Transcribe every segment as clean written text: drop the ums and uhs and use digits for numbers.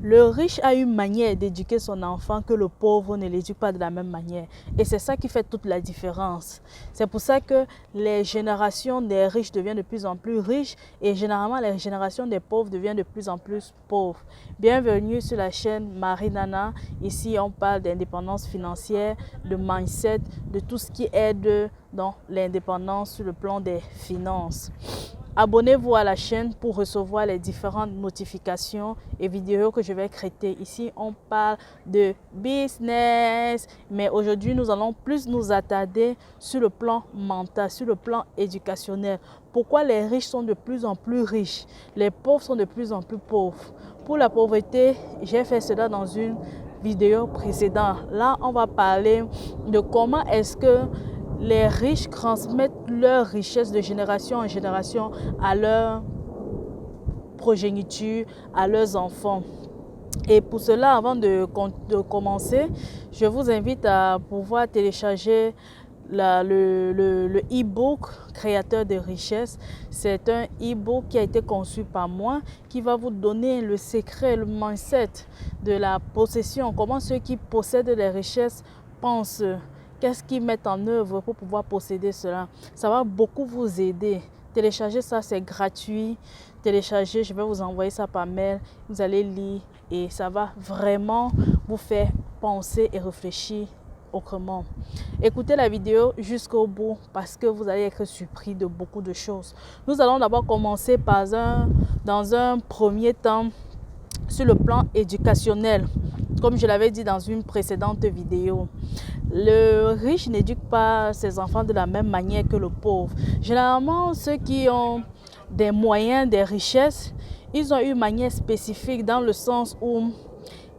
Le riche a une manière d'éduquer son enfant que le pauvre ne l'éduque pas de la même manière. Et c'est ça qui fait toute la différence. C'est pour ça que les générations des riches deviennent de plus en plus riches et généralement les générations des pauvres deviennent de plus en plus pauvres. Bienvenue sur la chaîne Marie Nana. Ici, on parle d'indépendance financière, de mindset, de tout ce qui aide dans l'indépendance sur le plan des finances. Abonnez-vous à la chaîne pour recevoir les différentes notifications et vidéos que je vais créer. Ici, on parle de business, mais aujourd'hui, nous allons plus nous attarder sur le plan mental, sur le plan éducationnel. Pourquoi les riches sont de plus en plus riches, les pauvres sont de plus en plus pauvres. Pour la pauvreté, j'ai fait cela dans une vidéo précédente. Là, on va parler de comment est-ce que les riches transmettent leur richesse de génération en génération à leur progéniture, à leurs enfants. Et pour cela, avant de commencer, je vous invite à pouvoir télécharger le e-book Créateur de richesse. C'est un e-book qui a été conçu par moi, qui va vous donner le secret, le mindset de la possession, comment ceux qui possèdent les richesses pensent. Qu'est-ce qu'ils mettent en œuvre pour pouvoir posséder cela? Ça va beaucoup vous aider. Téléchargez ça, c'est gratuit. Téléchargez, je vais vous envoyer ça par mail. Vous allez lire et ça va vraiment vous faire penser et réfléchir autrement. Écoutez la vidéo jusqu'au bout parce que vous allez être surpris de beaucoup de choses. Nous allons d'abord commencer dans un premier temps sur le plan éducationnel. Comme je l'avais dit dans une précédente vidéo, le riche n'éduque pas ses enfants de la même manière que le pauvre. Généralement, ceux qui ont des moyens, des richesses, ils ont une manière spécifique dans le sens où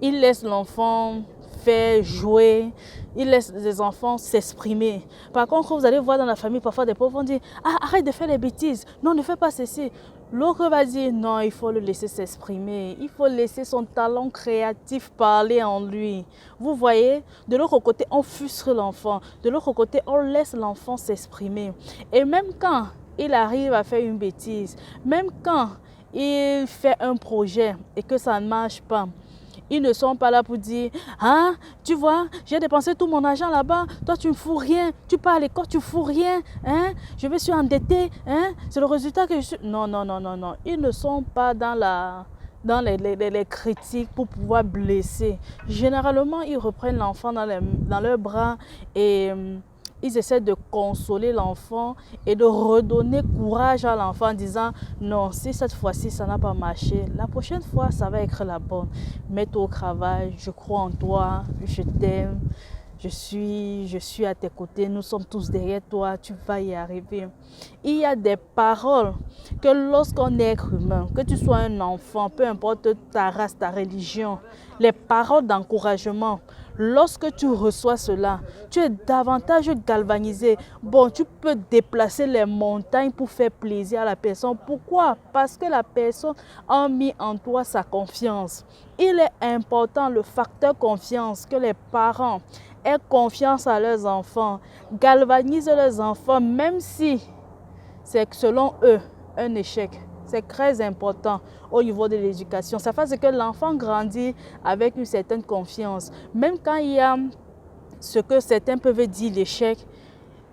ils laissent l'enfant faire jouer, ils laissent les enfants s'exprimer. Par contre, vous allez voir dans la famille, parfois des pauvres vont dire « Ah, arrête de faire les bêtises, non, ne fais pas ceci ». L'autre va dire non, il faut le laisser s'exprimer, il faut laisser son talent créatif parler en lui. Vous voyez, de l'autre côté, on frustre l'enfant, de l'autre côté, on laisse l'enfant s'exprimer. Et même quand il arrive à faire une bêtise, même quand il fait un projet et que ça ne marche pas, ils ne sont pas là pour dire « Ah, tu vois, j'ai dépensé tout mon argent là-bas, toi tu ne fous rien, tu pars à l'école, tu ne fous rien, hein? Je me suis endetté, hein? C'est le résultat que je suis... » Non, non, non, non, non. Ils ne sont pas dans les critiques pour pouvoir blesser. Généralement, ils reprennent l'enfant dans leurs bras et... ils essaient de consoler l'enfant et de redonner courage à l'enfant en disant « Non, si cette fois-ci, ça n'a pas marché, la prochaine fois, ça va être la bonne. Mets-toi au travail, je crois en toi, je t'aime, je suis à tes côtés, nous sommes tous derrière toi, tu vas y arriver. » Il y a des paroles que lorsqu'on est être humain, que tu sois un enfant, peu importe ta race, ta religion, les paroles d'encouragement, lorsque tu reçois cela, tu es davantage galvanisé. Bon, tu peux déplacer les montagnes pour faire plaisir à la personne. Pourquoi? Parce que la personne a mis en toi sa confiance. Il est important, le facteur confiance, que les parents aient confiance à leurs enfants, galvanisent leurs enfants, même si c'est selon eux un échec. C'est très important au niveau de l'éducation. Ça fait que l'enfant grandit avec une certaine confiance. Même quand il y a ce que certains peuvent dire l'échec,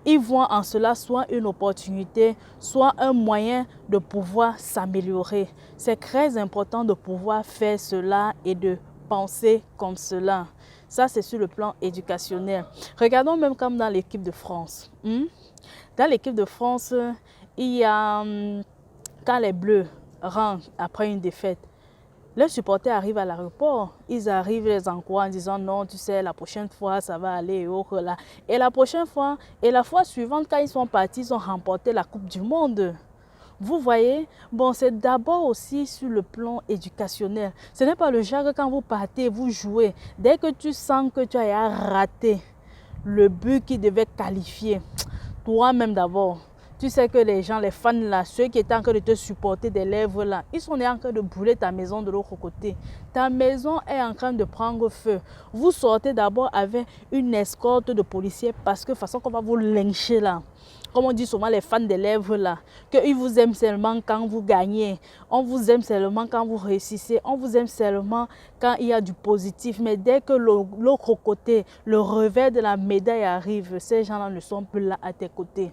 ils voient en cela soit une opportunité, soit un moyen de pouvoir s'améliorer. C'est très important de pouvoir faire cela et de penser comme cela. Ça, c'est sur le plan éducationnel. Regardons même comme dans l'équipe de France. Dans l'équipe de France, il y a... Quand les Bleus rentrent après une défaite, leurs supporters arrivent à l'aéroport. Ils arrivent les encourageant en disant non, tu sais, la prochaine fois, ça va aller et autres là. Et la prochaine fois, et la fois suivante, quand ils sont partis, ils ont remporté la Coupe du Monde. Vous voyez, bon, c'est d'abord aussi sur le plan éducationnel. Ce n'est pas le genre que quand vous partez, vous jouez. Dès que tu sens que tu as raté le but qui devait qualifier, toi-même d'abord, tu sais que les gens, les fans là, ceux qui étaient en train de te supporter des lèvres là, ils sont en train de brûler ta maison de l'autre côté. Ta maison est en train de prendre feu. Vous sortez d'abord avec une escorte de policiers parce que de toute façon qu'on va vous lyncher là. comme on dit souvent les fans des lèvres là, qu'ils vous aiment seulement quand vous gagnez, on vous aime seulement quand vous réussissez, on vous aime seulement quand il y a du positif. Mais dès que l'autre côté, le revers de la médaille arrive, ces gens-là ne sont plus là à tes côtés.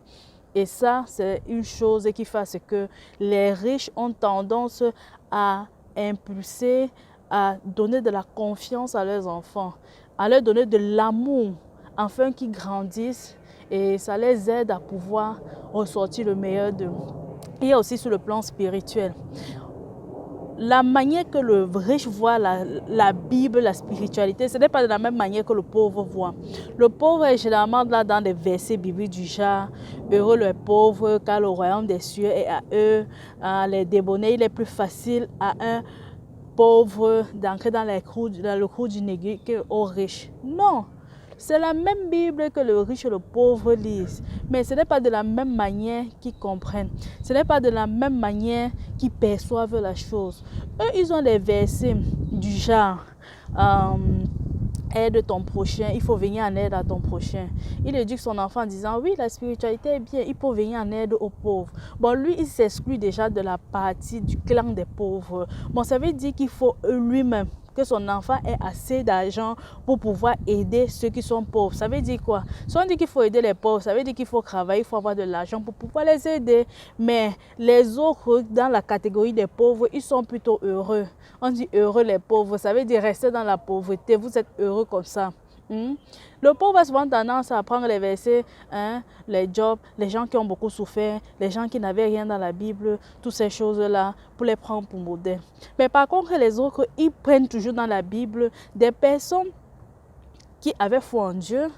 Et ça, c'est une chose qui fait ce que les riches ont tendance à impulser, à donner de la confiance à leurs enfants, à leur donner de l'amour afin qu'ils grandissent. Et ça les aide à pouvoir ressortir le meilleur d'eux. Il y a aussi sur le plan spirituel. La manière que le riche voit la Bible, la spiritualité, ce n'est pas de la même manière que le pauvre voit. Le pauvre est généralement là dans des versets bibliques du genre « Heureux les pauvres, car le royaume des cieux est à eux. Les débonnés, il est plus facile à un pauvre d'entrer dans le trou du négus qu'au riche. » Non! C'est la même Bible que le riche et le pauvre lisent, mais ce n'est pas de la même manière qu'ils comprennent. Ce n'est pas de la même manière qu'ils perçoivent la chose. Eux, ils ont des versets du genre aide ton prochain, il faut venir en aide à ton prochain. Il éduque son enfant en disant oui, la spiritualité est bien, il faut venir en aide aux pauvres. Bon, lui, il s'exclut déjà de la partie du clan des pauvres. Bon, ça veut dire qu'il faut lui-même que son enfant ait assez d'argent pour pouvoir aider ceux qui sont pauvres. Ça veut dire quoi? Si on dit qu'il faut aider les pauvres, ça veut dire qu'il faut travailler, il faut avoir de l'argent pour pouvoir les aider. Mais les autres, dans la catégorie des pauvres, ils sont plutôt heureux. On dit heureux les pauvres, ça veut dire rester dans la pauvreté, vous êtes heureux comme ça. Le pauvre a souvent tendance à prendre les versets, les jobs, les gens qui ont beaucoup souffert, les gens qui n'avaient rien dans la Bible, toutes ces choses-là, pour les prendre pour modèle. Mais par contre, les autres, ils prennent toujours dans la Bible des personnes qui avaient foi en Dieu,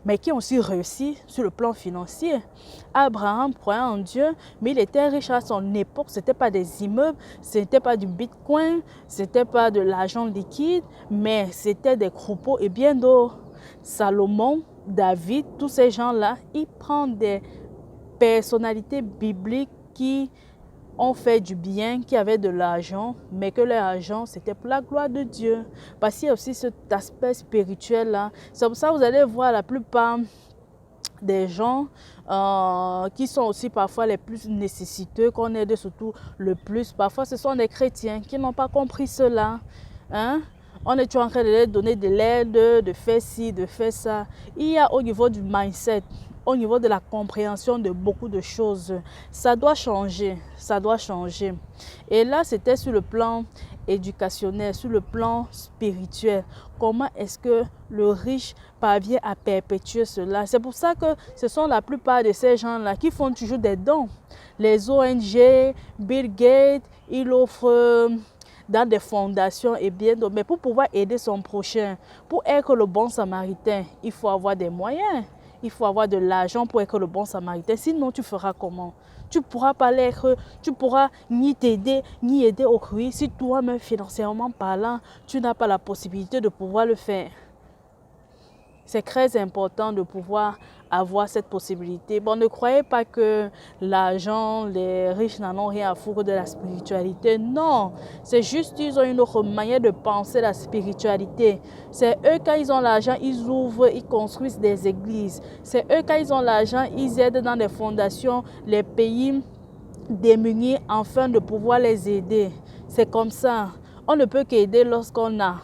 mais qui ont aussi réussi sur le plan financier. Abraham croyait en Dieu, mais il était riche à son époque. Ce n'était pas des immeubles, ce n'était pas du bitcoin, ce n'était pas de l'argent liquide, mais c'était des troupeaux et bien d'autres. Salomon, David, tous ces gens-là, ils prennent des personnalités bibliques qui ont fait du bien, qui avaient de l'argent, mais que leur argent, c'était pour la gloire de Dieu. Parce qu'il y a aussi cet aspect spirituel-là. C'est pour ça que vous allez voir la plupart des gens qui sont aussi parfois les plus nécessiteux, qu'on aide surtout le plus. Parfois, ce sont des chrétiens qui n'ont pas compris cela. On est toujours en train de leur donner de l'aide, de faire ci, de faire ça. Il y a au niveau du mindset, au niveau de la compréhension de beaucoup de choses. Ça doit changer, ça doit changer. Et là, c'était sur le plan éducationnel, sur le plan spirituel. Comment est-ce que le riche parvient à perpétuer cela? C'est pour ça que ce sont la plupart de ces gens-là qui font toujours des dons. Les ONG, Bill Gates, ils offrent dans des fondations et bien d'autres. Mais pour pouvoir aider son prochain, pour être le bon samaritain, il faut avoir des moyens. Il faut avoir de l'argent pour être le bon samaritain. Sinon, tu feras comment? Tu ne pourras pas l'être, tu ne pourras ni t'aider, ni aider au cru. Si toi-même, financièrement parlant, tu n'as pas la possibilité de pouvoir le faire. C'est très important de pouvoir avoir cette possibilité. Bon, ne croyez pas que l'argent, les riches n'en ont rien à foutre de la spiritualité. Non, c'est juste qu'ils ont une autre manière de penser la spiritualité. C'est eux, quand ils ont l'argent, ils ouvrent, ils construisent des églises. C'est eux, quand ils ont l'argent, ils aident dans des fondations les pays démunis afin de pouvoir les aider. C'est comme ça. On ne peut qu'aider lorsqu'on a.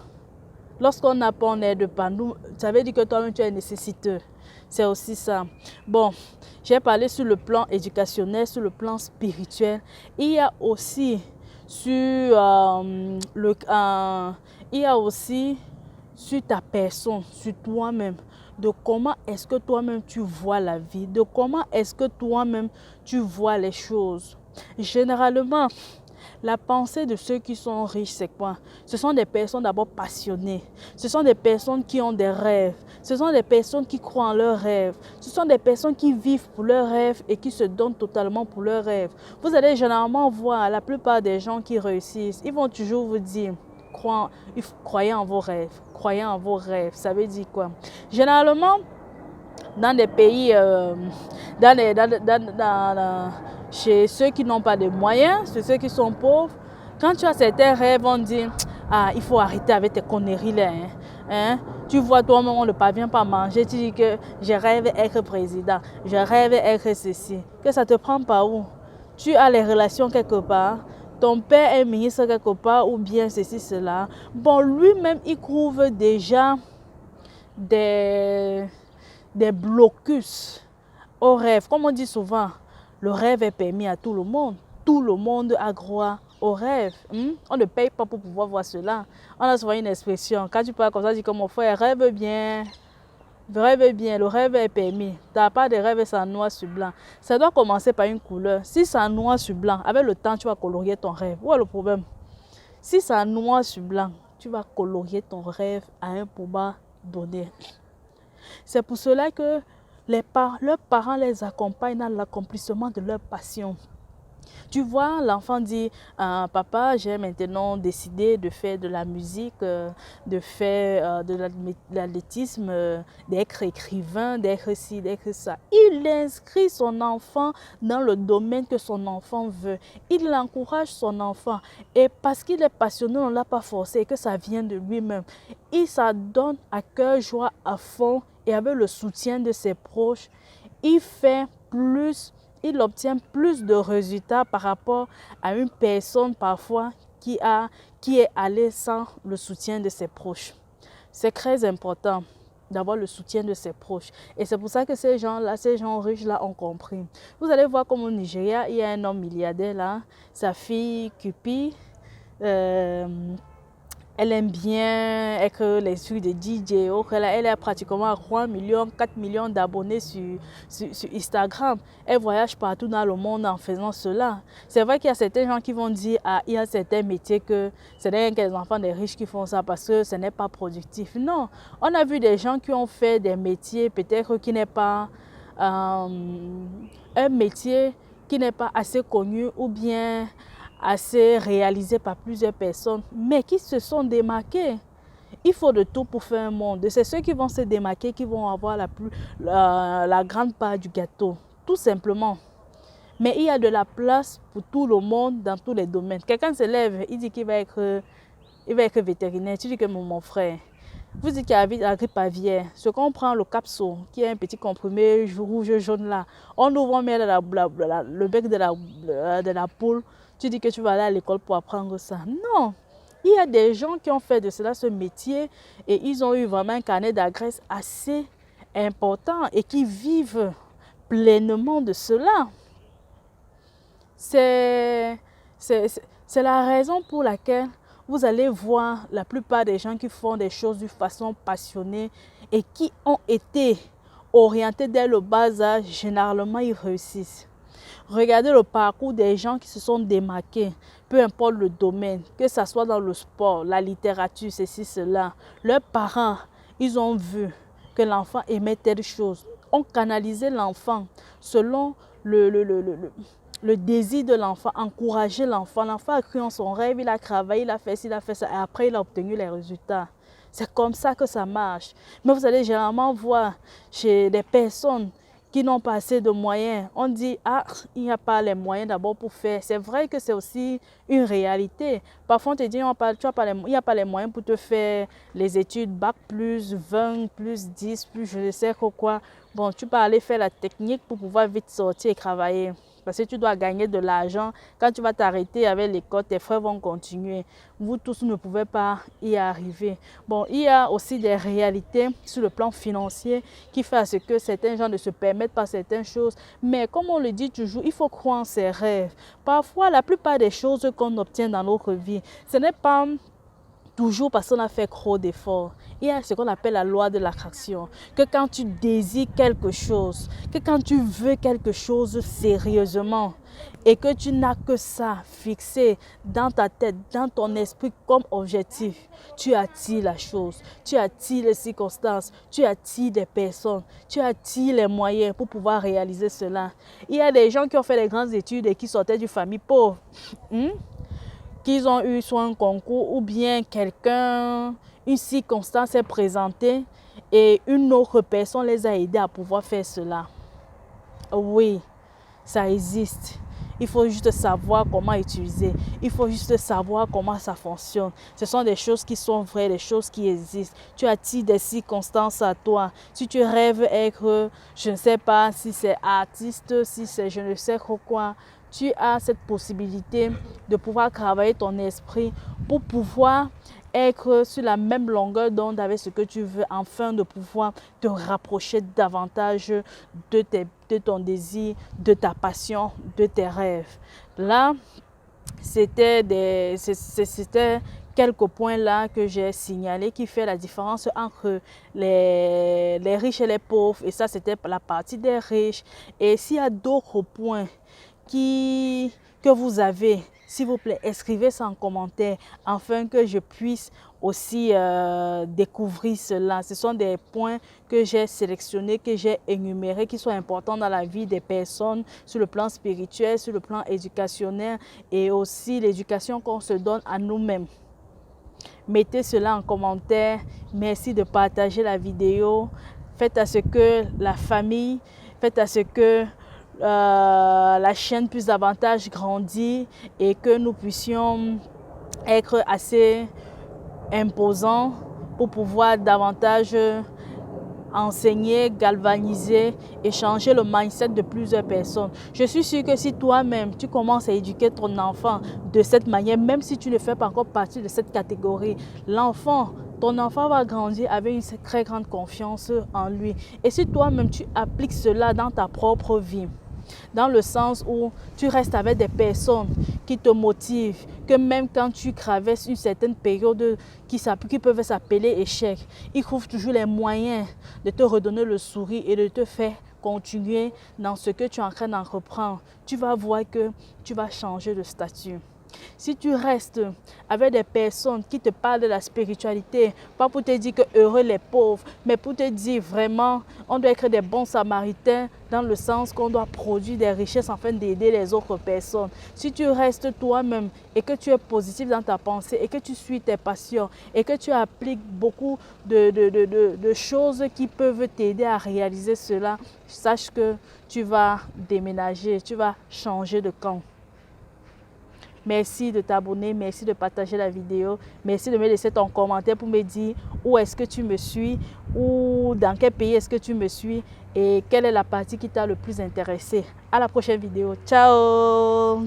Lorsqu'on n'a pas, on n'aide pas. Nous, ça veut dire que toi-même, tu es nécessiteux. C'est aussi ça. Bon, j'ai parlé sur le plan éducationnel, sur le plan spirituel. Il y a aussi sur, sur ta personne, sur toi-même. De comment est-ce que toi-même tu vois la vie. De comment est-ce que toi-même tu vois les choses. Généralement, la pensée de ceux qui sont riches, c'est quoi? Ce sont des personnes d'abord passionnées. Ce sont des personnes qui ont des rêves. Ce sont des personnes qui croient en leurs rêves. Ce sont des personnes qui vivent pour leurs rêves et qui se donnent totalement pour leurs rêves. Vous allez généralement voir la plupart des gens qui réussissent. Ils vont toujours vous dire, croyez en vos rêves. Croyez en vos rêves. Ça veut dire quoi? Généralement, dans des pays, chez ceux qui n'ont pas de moyens, ceux qui sont pauvres, quand tu as certains rêves, on dit, ah, il faut arrêter avec tes conneries là. Tu vois, toi-même, on ne parvient pas à manger. Tu dis que je rêve d'être président, je rêve d'être ceci. Que ça te prend par où? Tu as les relations quelque part. Ton père est ministre quelque part ou bien ceci, cela. Bon, lui-même, il trouve déjà des blocus au rêve. Comme on dit souvent, le rêve est permis à tout le monde. Tout le monde a droit au rêve. On ne paye pas pour pouvoir voir cela. On a souvent une expression. Quand tu parles comme ça, tu dis que mon frère rêve bien. Rêve bien, le rêve est permis. Tu n'as pas de rêve sans noir sur blanc. Ça doit commencer par une couleur. Si c'est noir sur blanc, avec le temps, tu vas colorier ton rêve. Où est le problème? Si c'est noir sur blanc, tu vas colorier ton rêve à un moment donné. C'est pour cela que leurs parents les accompagnent dans l'accomplissement de leur passion. Tu vois, l'enfant dit, papa, j'ai maintenant décidé de faire de la musique, de faire de l'athlétisme, d'être écrivain, d'être ci, d'être ça. Il inscrit son enfant dans le domaine que son enfant veut. Il encourage son enfant. Et parce qu'il est passionné, on ne l'a pas forcé et que ça vient de lui-même. Il s'adonne à cœur joie à fond et avec le soutien de ses proches, il fait plus. Il obtient plus de résultats par rapport à une personne parfois qui est allée sans le soutien de ses proches. C'est très important d'avoir le soutien de ses proches. Et c'est pour ça que ces gens-là, ces gens riches-là ont compris. Vous allez voir comme au Nigeria, il y a un homme milliardaire là, sa fille Cupi, elle aime bien être les trucs de DJ. Elle a pratiquement 3 millions, 4 millions d'abonnés sur Instagram. Elle voyage partout dans le monde en faisant cela. C'est vrai qu'il y a certains gens qui vont dire il y a certains métiers que ce n'est que les enfants des riches qui font ça parce que ce n'est pas productif. Non, on a vu des gens qui ont fait des métiers peut-être qui n'est pas un métier qui n'est pas assez connu ou bien assez réalisé par plusieurs personnes, mais qui se sont démarqués. Il faut de tout pour faire un monde. C'est ceux qui vont se démarquer qui vont avoir la grande part du gâteau, tout simplement. Mais il y a de la place pour tout le monde dans tous les domaines. Quelqu'un se lève, il dit qu'il va être vétérinaire. Tu dis que mon frère, vous dites qu'il y a la grippe aviaire. Ce qu'on prend le capsule, qui est un petit comprimé rouge, jaune là, on ouvre, on met le bec de la poule. Tu dis que tu vas aller à l'école pour apprendre ça. Non, il y a des gens qui ont fait de cela ce métier et ils ont eu vraiment un carnet d'adresses assez important et qui vivent pleinement de cela. C'est la raison pour laquelle vous allez voir la plupart des gens qui font des choses de façon passionnée et qui ont été orientés dès le bas âge, généralement ils réussissent. Regardez le parcours des gens qui se sont démarqués, peu importe le domaine, que ce soit dans le sport, la littérature, ceci, cela. Leurs parents, ils ont vu que l'enfant aimait telle chose, ont canalisé l'enfant selon le désir de l'enfant, encourager l'enfant. L'enfant a cru en son rêve, il a travaillé, il a fait ci, il a fait ça, et après il a obtenu les résultats. C'est comme ça que ça marche. Mais vous allez généralement voir chez des personnes qui n'ont pas assez de moyens. On dit, il n'y a pas les moyens d'abord pour faire. C'est vrai que c'est aussi une réalité. Parfois, on te dit, il n'y a pas les moyens pour te faire les études bac plus 20, plus 10, plus je ne sais quoi. Bon, tu peux aller faire la technique pour pouvoir vite sortir et travailler. Parce que tu dois gagner de l'argent. Quand tu vas t'arrêter avec l'école, tes frères vont continuer. Vous tous ne pouvez pas y arriver. Bon, il y a aussi des réalités sur le plan financier qui fait à ce que certains gens ne se permettent pas certaines choses. Mais comme on le dit toujours, il faut croire en ses rêves. Parfois, la plupart des choses qu'on obtient dans notre vie, ce n'est pas toujours parce qu'on a fait trop d'efforts. Il y a ce qu'on appelle la loi de l'attraction. Que quand tu désires quelque chose, que quand tu veux quelque chose sérieusement et que tu n'as que ça fixé dans ta tête, dans ton esprit comme objectif, tu attires la chose, tu attires les circonstances, tu attires des personnes, tu attires les moyens pour pouvoir réaliser cela. Il y a des gens qui ont fait des grandes études et qui sortaient d'une famille pauvre. Qu'ils ont eu soit un concours ou bien une circonstance s'est présentée et une autre personne les a aidés à pouvoir faire cela. Oui, ça existe. Il faut juste savoir comment utiliser. Il faut juste savoir comment ça fonctionne. Ce sont des choses qui sont vraies, des choses qui existent. Tu attires des circonstances à toi. Si tu rêves être, je ne sais pas si c'est artiste, si c'est je ne sais quoi, tu as cette possibilité de pouvoir travailler ton esprit pour pouvoir être sur la même longueur d'onde avec ce que tu veux, afin de pouvoir te rapprocher davantage de ton désir, de ta passion, de tes rêves. Là, c'était quelques points là que j'ai signalés qui fait la différence entre les riches et les pauvres. Et ça, c'était la partie des riches. Et s'il y a d'autres points que vous avez, s'il vous plaît, écrivez ça en commentaire afin que je puisse aussi découvrir cela. Ce sont des points que j'ai sélectionnés, que j'ai énumérés, qui sont importants dans la vie des personnes sur le plan spirituel, sur le plan éducationnel et aussi l'éducation qu'on se donne à nous-mêmes. Mettez cela en commentaire. Merci de partager la vidéo. Faites à ce que la famille, faites à ce que la chaîne puisse davantage grandir et que nous puissions être assez imposants pour pouvoir davantage enseigner, galvaniser et changer le mindset de plusieurs personnes. Je suis sûre que si toi-même, tu commences à éduquer ton enfant de cette manière, même si tu ne fais pas encore partie de cette catégorie, ton enfant va grandir avec une très grande confiance en lui. Et si toi-même, tu appliques cela dans ta propre vie, dans le sens où tu restes avec des personnes qui te motivent, que même quand tu traverses une certaine période qui peuvent s'appeler échec, ils trouvent toujours les moyens de te redonner le sourire et de te faire continuer dans ce que tu es en train d'entreprendre. Tu vas voir que tu vas changer de statut. Si tu restes avec des personnes qui te parlent de la spiritualité, pas pour te dire que heureux les pauvres, mais pour te dire vraiment, on doit être des bons samaritains dans le sens qu'on doit produire des richesses afin d'aider les autres personnes. Si tu restes toi-même et que tu es positif dans ta pensée et que tu suis tes passions et que tu appliques beaucoup de choses qui peuvent t'aider à réaliser cela, sache que tu vas déménager, tu vas changer de camp. Merci de t'abonner, merci de partager la vidéo, merci de me laisser ton commentaire pour me dire où est-ce que tu me suis, ou dans quel pays est-ce que tu me suis et quelle est la partie qui t'a le plus intéressé. À la prochaine vidéo. Ciao!